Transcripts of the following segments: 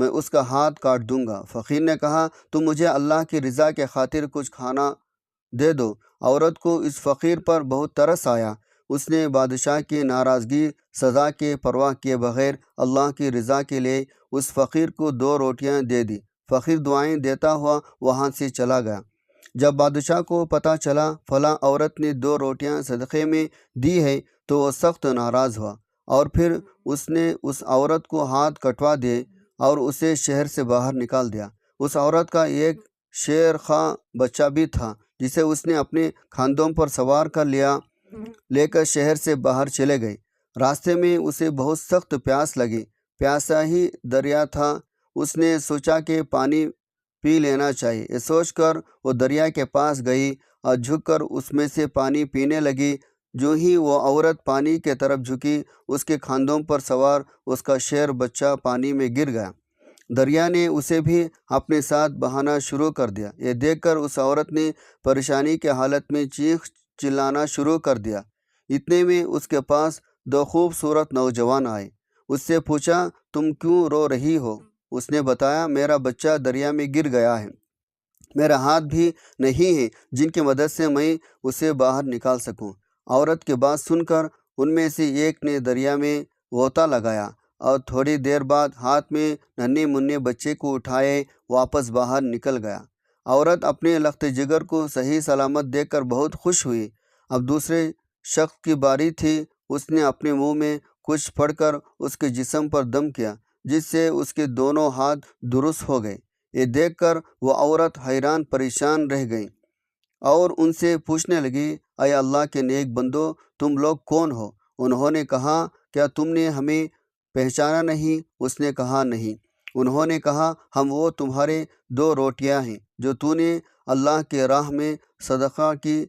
میں اس کا ہاتھ کاٹ دوں گا۔ فقیر نے کہا تم مجھے اللہ کی رضا کے خاطر کچھ کھانا دے دو۔ عورت کو اس فقیر پر بہت ترس آیا۔ اس نے بادشاہ کی ناراضگی سزا کے پرواہ کیے بغیر اللہ کی رضا کے لیے اس فقیر کو 2 روٹیاں دے دی۔ فقیر دعائیں دیتا ہوا وہاں سے چلا گیا۔ جب بادشاہ کو پتہ چلا فلاں عورت نے 2 روٹیاں صدقے میں دی ہے تو وہ سخت ناراض ہوا، اور پھر اس نے اس عورت کو ہاتھ کٹوا دیے اور اسے شہر سے باہر نکال دیا۔ اس عورت کا ایک شیر خواہ بچہ بھی تھا جسے اس نے اپنے کھاندوں پر سوار کر لے کر شہر سے باہر چلے گئے۔ راستے میں اسے بہت سخت پیاس لگی، پیاسا ہی دریا تھا۔ اس نے سوچا کہ پانی پی لینا چاہیے۔ یہ سوچ کر وہ دریا کے پاس گئی اور جھک کر اس میں سے پانی پینے لگی۔ جو ہی وہ عورت پانی کے طرف جھکی، اس کے کھاندوں پر سوار اس کا شیر بچہ پانی میں گر گیا۔ دریا نے اسے بھی اپنے ساتھ بہانا شروع کر دیا۔ یہ دیکھ کر اس عورت نے پریشانی کے حالت میں چیخ چلانا شروع کر دیا۔ اتنے میں اس کے پاس 2 خوبصورت نوجوان آئے۔ اس سے پوچھا تم کیوں رو رہی ہو؟ اس نے بتایا میرا بچہ دریا میں گر گیا ہے، میرا ہاتھ بھی نہیں ہے جن کی مدد سے میں اسے باہر نکال سکوں۔ عورت کی بات سن کر ان میں سے ایک نے دریا میں غوطہ لگایا اور تھوڑی دیر بعد ہاتھ میں ننھے منھے بچے کو اٹھائے واپس باہر نکل گیا۔ عورت اپنے لخت جگر کو صحیح سلامت دیکھ کر بہت خوش ہوئی۔ اب دوسرے شخص کی باری تھی۔ اس نے اپنے منہ میں کچھ پڑ کر اس کے جسم پر دم کیا، جس سے اس کے دونوں ہاتھ درست ہو گئے۔ یہ دیکھ کر وہ عورت حیران پریشان رہ گئی اور ان سے پوچھنے لگی اے اللہ کے نیک بندو، تم لوگ کون ہو؟ انہوں نے کہا کیا تم نے ہمیں پہچانا نہیں؟ اس نے کہا نہیں۔ انہوں نے کہا ہم وہ تمہارے 2 روٹیاں ہیں جو تو نے اللہ کے راہ میں صدقہ کی،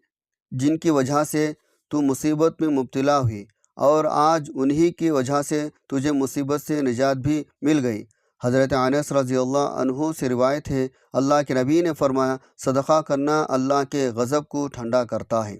جن کی وجہ سے تو مصیبت میں مبتلا ہوئی، اور آج انہی کی وجہ سے تجھے مصیبت سے نجات بھی مل گئی۔ حضرت انس رضی اللہ عنہ سے روایت ہے اللہ کے نبی نے فرمایا صدقہ کرنا اللہ کے غضب کو ٹھنڈا کرتا ہے،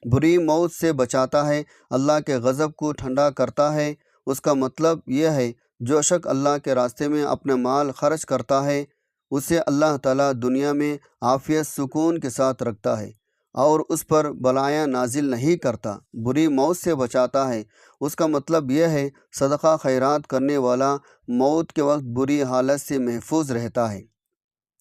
بری موت سے بچاتا ہے، اللہ کے غضب کو ٹھنڈا کرتا ہے۔ اس کا مطلب یہ ہے جو شخص اللہ کے راستے میں اپنا مال خرچ کرتا ہے اسے اللہ تعالیٰ دنیا میں عافیت سکون کے ساتھ رکھتا ہے اور اس پر بلائیاں نازل نہیں کرتا، بری موت سے بچاتا ہے۔ اس کا مطلب یہ ہے صدقہ خیرات کرنے والا موت کے وقت بری حالت سے محفوظ رہتا ہے،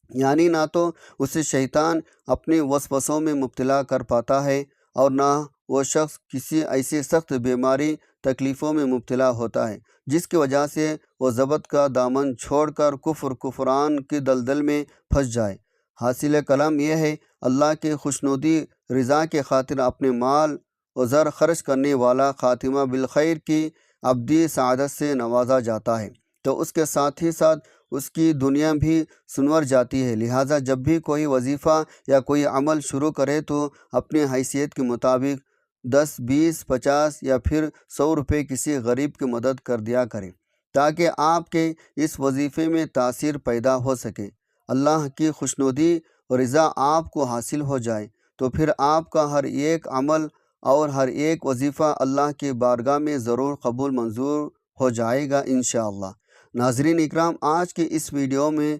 یعنی نہ تو اسے شیطان اپنے وسوسوں میں مبتلا کر پاتا ہے اور نہ وہ شخص کسی ایسی سخت بیماری تکلیفوں میں مبتلا ہوتا ہے جس کی وجہ سے وہ ضبط کا دامن چھوڑ کر کفران کی دلدل میں پھنس جائے۔ حاصل کلام یہ ہے اللہ کی خوشنودی رضا کے خاطر اپنے مال و زر خرچ کرنے والا خاتمہ بالخیر کی ابدی سعادت سے نوازا جاتا ہے، تو اس کے ساتھ ہی ساتھ اس کی دنیا بھی سنور جاتی ہے۔ لہٰذا جب بھی کوئی وظیفہ یا کوئی عمل شروع کرے تو اپنی حیثیت کے مطابق 10 20 50 یا پھر 100 روپے کسی غریب کی مدد کر دیا کرے، تاکہ آپ کے اس وظیفے میں تاثیر پیدا ہو سکے، اللہ کی خوشنودی اور رضا آپ کو حاصل ہو جائے، تو پھر آپ کا ہر ایک عمل اور ہر ایک وظیفہ اللہ کی بارگاہ میں ضرور قبول منظور ہو جائے گا انشاءاللہ۔ ناظرین اکرام، آج کی اس ویڈیو میں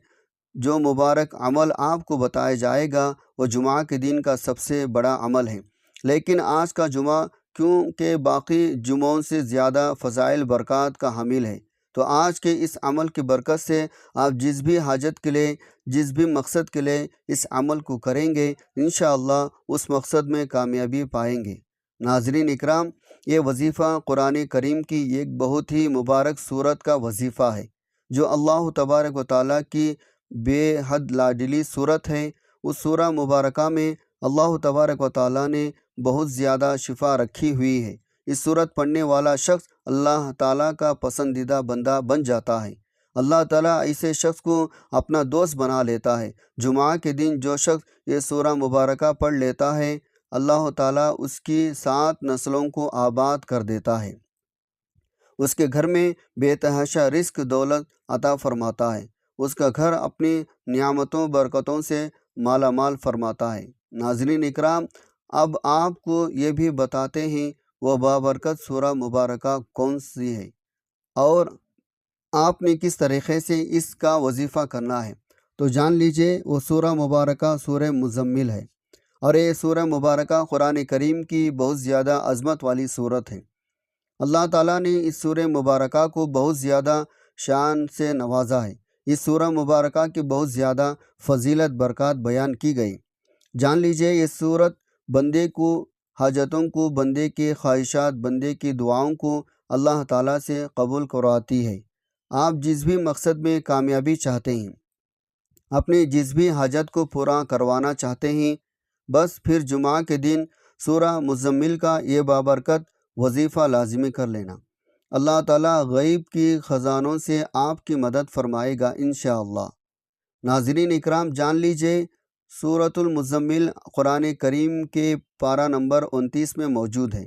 جو مبارک عمل آپ کو بتایا جائے گا وہ جمعہ کے دن کا سب سے بڑا عمل ہے، لیکن آج کا جمعہ کیونکہ باقی جمعوں سے زیادہ فضائل برکات کا حامل ہے، تو آج کے اس عمل کی برکت سے آپ جس بھی حاجت کے لیے، جس بھی مقصد کے لیے اس عمل کو کریں گے انشاءاللہ اس مقصد میں کامیابی پائیں گے۔ ناظرین اکرام، یہ وظیفہ قرآن کریم کی ایک بہت ہی مبارک سورت کا وظیفہ ہے جو اللہ تبارک و تعالیٰ کی بے حد لاڈلی سورت ہے۔ اس سورہ مبارکہ میں اللہ تبارک و تعالیٰ نے بہت زیادہ شفا رکھی ہوئی ہے۔ اس سورت پڑھنے والا شخص اللہ تعالیٰ کا پسندیدہ بندہ بن جاتا ہے۔ اللہ تعالیٰ ایسے شخص کو اپنا دوست بنا لیتا ہے۔ جمعہ کے دن جو شخص یہ سورہ مبارکہ پڑھ لیتا ہے اللہ تعالیٰ اس کی 7 نسلوں کو آباد کر دیتا ہے، اس کے گھر میں بے تحاشا رزق دولت عطا فرماتا ہے، اس کا گھر اپنی نعمتوں برکتوں سے مالا مال فرماتا ہے۔ ناظرین اکرام، اب آپ کو یہ بھی بتاتے ہیں وہ بابرکت سورہ مبارکہ کون سی ہے اور آپ نے کس طریقے سے اس کا وظیفہ کرنا ہے، تو جان لیجئے وہ سورہ مبارکہ سورہ مزمل ہے، اور یہ سورہ مبارکہ قرآن کریم کی بہت زیادہ عظمت والی صورت ہے۔ اللہ تعالیٰ نے اس سورہ مبارکہ کو بہت زیادہ شان سے نوازا ہے۔ اس سورہ مبارکہ کی بہت زیادہ فضیلت برکات بیان کی گئی۔ جان لیجئے یہ سورت بندے کو حاجتوں کو، بندے کے خواہشات، بندے کی دعاؤں کو اللہ تعالیٰ سے قبول کرواتی ہے۔ آپ جس بھی مقصد میں کامیابی چاہتے ہیں، اپنی جس بھی حاجت کو پورا کروانا چاہتے ہیں، بس پھر جمعہ کے دن سورہ مزمل کا یہ بابرکت وظیفہ لازمی کر لینا۔ اللہ تعالیٰ غیب کی خزانوں سے آپ کی مدد فرمائے گا انشاءاللہ۔ ناظرین اکرام، جان لیجئے سورۃ المزمل قرآن کریم کے پارہ نمبر 29 میں موجود ہے،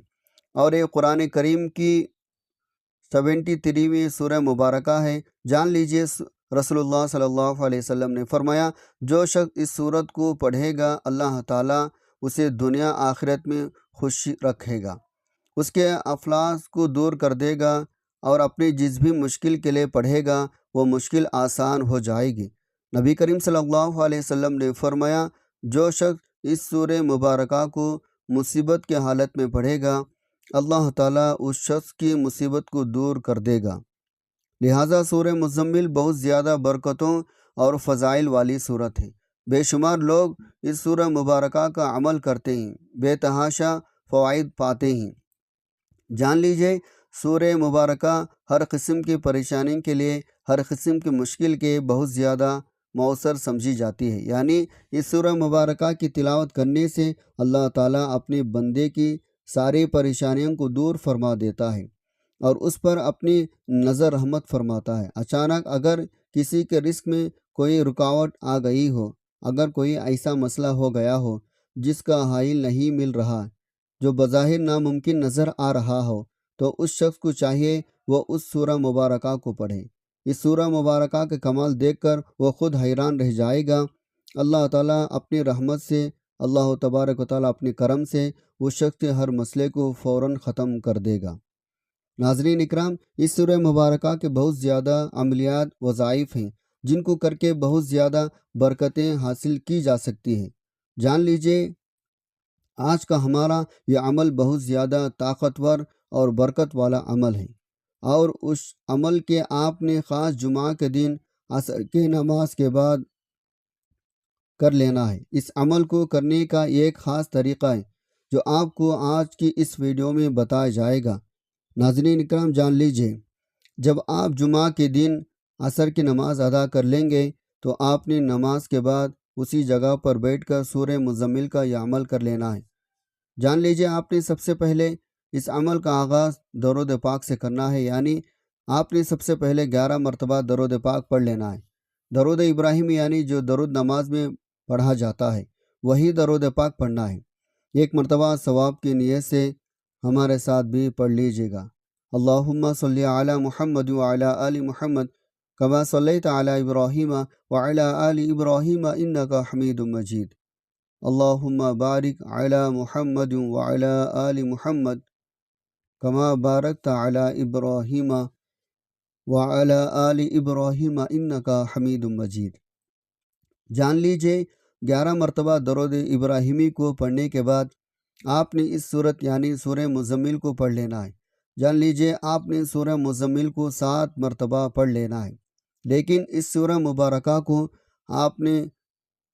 اور یہ قرآن کریم کی 73ویں سورہ مبارکہ ہے۔ جان لیجئے رسول اللہ صلی اللہ علیہ وسلم نے فرمایا، جو شخص اس سورت کو پڑھے گا اللہ تعالیٰ اسے دنیا آخرت میں خوش رکھے گا، اس کے افلاس کو دور کر دے گا، اور اپنی جس بھی مشکل کے لیے پڑھے گا وہ مشکل آسان ہو جائے گی۔ نبی کریم صلی اللہ علیہ وسلم نے فرمایا، جو شخص اس سورہ مبارکہ کو مصیبت کے حالت میں پڑھے گا، اللہ تعالیٰ اس شخص کی مصیبت کو دور کر دے گا۔ لہٰذا سورہ مزمل بہت زیادہ برکتوں اور فضائل والی صورت ہے۔ بے شمار لوگ اس سورہ مبارکہ کا عمل کرتے ہیں، بے تحاشا فوائد پاتے ہیں۔ جان لیجئے سورہ مبارکہ ہر قسم کی پریشانی کے لیے، ہر قسم کی مشکل کے بہت زیادہ مؤثر سمجھی جاتی ہے۔ یعنی اس سورہ مبارکہ کی تلاوت کرنے سے اللہ تعالیٰ اپنے بندے کی ساری پریشانیوں کو دور فرما دیتا ہے، اور اس پر اپنی نظر رحمت فرماتا ہے۔ اچانک اگر کسی کے رزق میں کوئی رکاوٹ آ گئی ہو، اگر کوئی ایسا مسئلہ ہو گیا ہو جس کا حل نہیں مل رہا، جو بظاہر ناممکن نظر آ رہا ہو، تو اس شخص کو چاہیے وہ اس سورہ مبارکہ کو پڑھے۔ اس سورہ مبارکہ کے کمال دیکھ کر وہ خود حیران رہ جائے گا۔ اللہ تعالیٰ اپنی رحمت سے، اللہ تبارک و تعالیٰ اپنے کرم سے اس شخص کے ہر مسئلے کو فوراً ختم کر دے گا۔ ناظرین اکرام، اس سورہ مبارکہ کے بہت زیادہ عملیات وظائف ہیں جن کو کر کے بہت زیادہ برکتیں حاصل کی جا سکتی ہیں۔ جان لیجئے آج کا ہمارا یہ عمل بہت زیادہ طاقتور اور برکت والا عمل ہے، اور اس عمل کے آپ نے خاص جمعہ کے دن عصر کی نماز کے بعد کر لینا ہے۔ اس عمل کو کرنے کا ایک خاص طریقہ ہے جو آپ کو آج کی اس ویڈیو میں بتایا جائے گا۔ ناظرین اکرام، جان لیجئے جب آپ جمعہ کے دن عصر کی نماز ادا کر لیں گے تو آپ نے نماز کے بعد اسی جگہ پر بیٹھ کر سورہ مزمل کا یہ عمل کر لینا ہے۔ جان لیجئے آپ نے سب سے پہلے اس عمل کا آغاز درود پاک سے کرنا ہے، یعنی آپ نے سب سے پہلے 11 مرتبہ درود پاک پڑھ لینا ہے۔ درود ابراہیم یعنی جو درود نماز میں پڑھا جاتا ہے وہی درود پاک پڑھنا ہے۔ ایک مرتبہ ثواب کی نیت سے ہمارے ساتھ بھی پڑھ لیجیے گا۔ اللہم صلی علی محمد وعلی آل محمد کما صلیت علی ابراہیم وعلی آل ابراہیم انک حمید مجید۔ اللہم بارک علی محمد وعلی آل محمد کما بارکت علی ابراہیم وعلی آل ابراہیم انک حمید مجید۔ جان لیجئے 11 مرتبہ درود ابراہیمی کو پڑھنے کے بعد آپ نے اس صورت یعنی سورہ مزمل کو پڑھ لینا ہے۔ جان لیجئے آپ نے سورہ مزمل کو 7 مرتبہ پڑھ لینا ہے، لیکن اس سورہ مبارکہ کو آپ نے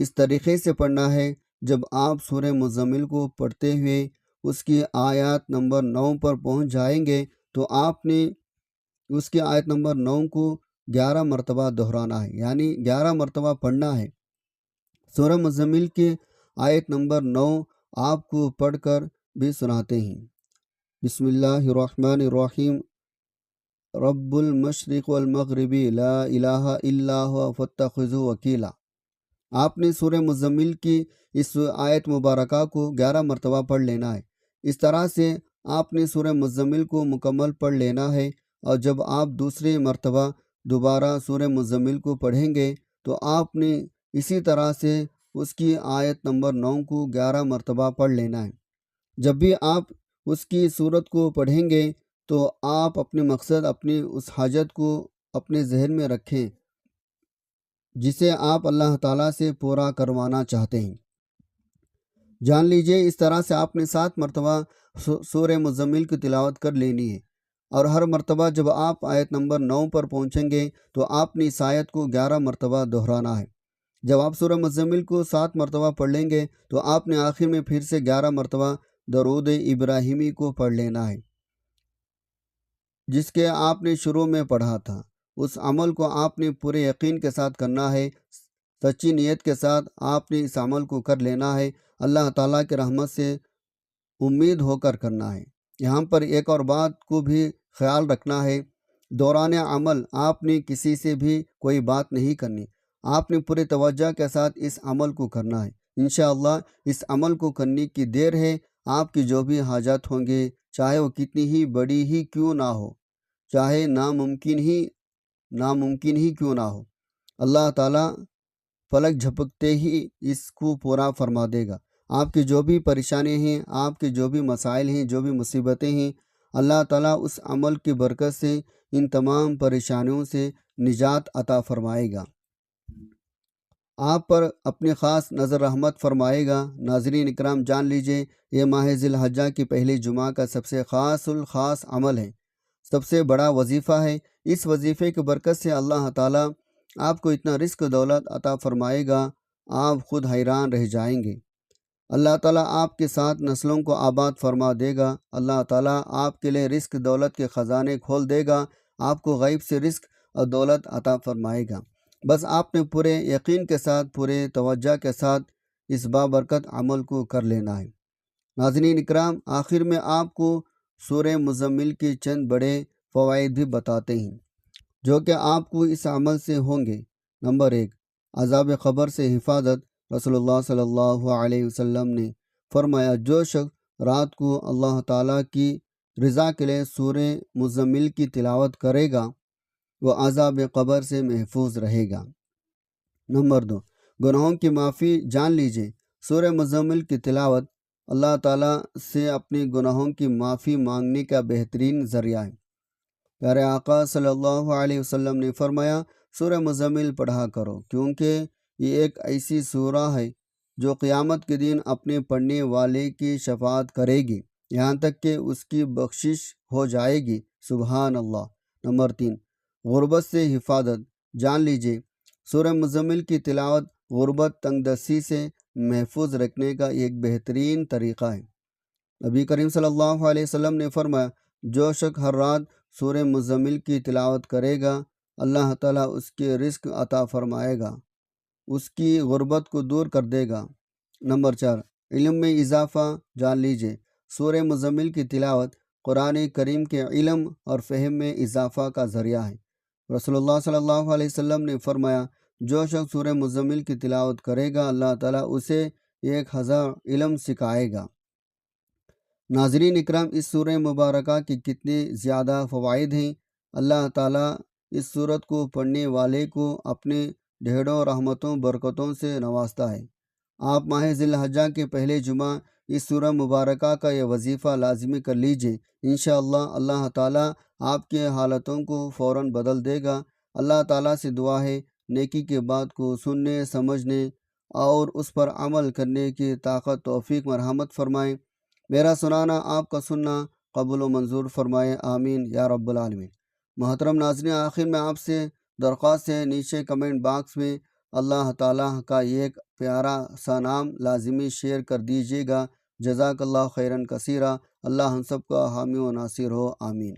اس طریقے سے پڑھنا ہے، جب آپ سورہ مزمل کو پڑھتے ہوئے اس کی آیات نمبر 9 پر پہنچ جائیں گے تو آپ نے اس کی آیت نمبر 9 کو 11 مرتبہ دہرانا ہے، یعنی 11 مرتبہ پڑھنا ہے۔ سورہ مزمل کی آیت نمبر 9 آپ کو پڑھ کر بھی سناتے ہیں۔ بسم اللہ الرحمن الرحیم، رب المشرق والمغرب لا الہ الا ہوا فاتخذوہ وکیلا۔ آپ نے سورہ مزمل کی اس آیت مبارکہ کو 11 مرتبہ پڑھ لینا ہے۔ اس طرح سے آپ نے سورہ مزمل کو مکمل پڑھ لینا ہے، اور جب آپ دوسری مرتبہ دوبارہ سورہ مزمل کو پڑھیں گے تو آپ نے اسی طرح سے اس کی آیت نمبر 9 کو 11 مرتبہ پڑھ لینا ہے۔ جب بھی آپ اس کی صورت کو پڑھیں گے تو آپ اپنے مقصد، اپنی اس حاجت کو اپنے ذہن میں رکھیں جسے آپ اللہ تعالیٰ سے پورا کروانا چاہتے ہیں۔ جان لیجئے اس طرح سے آپ نے 7 مرتبہ سورہ مزمل کی تلاوت کر لینی ہے، اور ہر مرتبہ جب آپ آیت نمبر 9 پر پہنچیں گے تو آپ نے اس آیت کو 11 مرتبہ دہرانا ہے۔ جب آپ سورہ مزمل کو 7 مرتبہ پڑھ لیں گے تو آپ نے آخر میں پھر سے 11 مرتبہ درود ابراہیمی کو پڑھ لینا ہے، جس کے آپ نے شروع میں پڑھا تھا۔ اس عمل کو آپ نے پورے یقین کے ساتھ کرنا ہے، سچی نیت کے ساتھ آپ نے اس عمل کو کر لینا ہے، اللہ تعالیٰ کی رحمت سے امید ہو کر کرنا ہے۔ یہاں پر ایک اور بات کو بھی خیال رکھنا ہے، دوران عمل آپ نے کسی سے بھی کوئی بات نہیں کرنی، آپ نے پورے توجہ کے ساتھ اس عمل کو کرنا ہے۔ انشاءاللہ اس عمل کو کرنے کی دیر ہے، آپ کی جو بھی حاجات ہوں گے، چاہے وہ کتنی ہی بڑی ہی کیوں نہ ہو، چاہے ناممکن ہی کیوں نہ ہو، اللہ تعالیٰ پلک جھپکتے ہی اس کو پورا فرما دے گا۔ آپ کی جو بھی پریشانی ہیں، آپ کے جو بھی مسائل ہیں، جو بھی مصیبتیں ہیں، اللہ تعالیٰ اس عمل کی برکت سے ان تمام پریشانیوں سے نجات عطا فرمائے گا، آپ پر اپنی خاص نظر رحمت فرمائے گا۔ ناظرین اکرام، جان لیجئے یہ ماہ ذی الحجہ کی پہلی جمعہ کا سب سے خاص عمل ہے، سب سے بڑا وظیفہ ہے۔ اس وظیفے کی برکت سے اللہ تعالیٰ آپ کو اتنا رزق دولت عطا فرمائے گا، آپ خود حیران رہ جائیں گے۔ اللہ تعالیٰ آپ کے 7 نسلوں کو آباد فرما دے گا۔ اللہ تعالیٰ آپ کے لیے رزق دولت کے خزانے کھول دے گا، آپ کو غیب سے رزق اور دولت عطا فرمائے گا۔ بس آپ نے پورے یقین کے ساتھ، پورے توجہ کے ساتھ اس بابرکت عمل کو کر لینا ہے۔ ناظرین اکرام، آخر میں آپ کو سورہ مزمل کے چند بڑے فوائد بھی بتاتے ہیں جو کہ آپ کو اس عمل سے ہوں گے۔ نمبر 1، عذاب قبر سے حفاظت۔ رسول اللہ صلی اللہ علیہ وسلم نے فرمایا، جو شخص رات کو اللہ تعالیٰ کی رضا کے لیے سورہ مزمل کی تلاوت کرے گا وہ عذاب قبر سے محفوظ رہے گا۔ نمبر 2، گناہوں کی معافی۔ جان لیجئے سورہ مزمل کی تلاوت اللہ تعالیٰ سے اپنے گناہوں کی معافی مانگنے کا بہترین ذریعہ ہے۔ پیارے آقا صلی اللہ علیہ وسلم نے فرمایا، سورہ مزمل پڑھا کرو، کیونکہ یہ ایک ایسی سورہ ہے جو قیامت کے دن اپنے پڑھنے والے کی شفاعت کرے گی، یہاں تک کہ اس کی بخشش ہو جائے گی۔ سبحان اللہ۔ نمبر 3، غربت سے حفاظت۔ جان لیجئے سورہ مزمل کی تلاوت غربت، تنگ دستی سے محفوظ رکھنے کا ایک بہترین طریقہ ہے۔ نبی کریم صلی اللہ علیہ وسلم نے فرمایا، جو شخص ہر رات سورہ مزمل کی تلاوت کرے گا اللہ تعالیٰ اس کے رزق عطا فرمائے گا، اس کی غربت کو دور کر دے گا۔ نمبر 4، علم میں اضافہ۔ جان لیجئے سورہ مزمل کی تلاوت قرآن کریم کے علم اور فہم میں اضافہ کا ذریعہ ہے۔ رسول اللہ صلی اللہ علیہ وسلم نے فرمایا، جو شخص سورہ مزمل کی تلاوت کرے گا اللہ تعالیٰ اسے 1000 علم سکھائے گا۔ ناظرین اکرام، اس سورہ مبارکہ کی کتنے زیادہ فوائد ہیں۔ اللہ تعالیٰ اس سورت کو پڑھنے والے کو اپنے ڈھیروں رحمتوں برکتوں سے نوازتا ہے۔ آپ ماہ ذی الحجہ کے پہلے جمعہ اس سورہ مبارکہ کا یہ وظیفہ لازمی کر لیجئے، انشاءاللہ اللہ تعالیٰ آپ کے حالتوں کو فوراً بدل دے گا۔ اللہ تعالیٰ سے دعا ہے نیکی کے بات کو سننے، سمجھنے اور اس پر عمل کرنے کی طاقت توفیق مرحمت فرمائیں۔ میرا سنانا آپ کا سننا قبول و منظور فرمائے، آمین یا رب العالمین۔ محترم ناظرین، آخر میں آپ سے درخواست ہے، نیچے کمنٹ باکس میں اللہ تعالیٰ کا ایک پیارا سا نام لازمی شیئر کر دیجیے گا۔ جزاک اللہ خیراً کثیرا۔ اللہ ہم سب کا حامی و ناصر ہو، آمین۔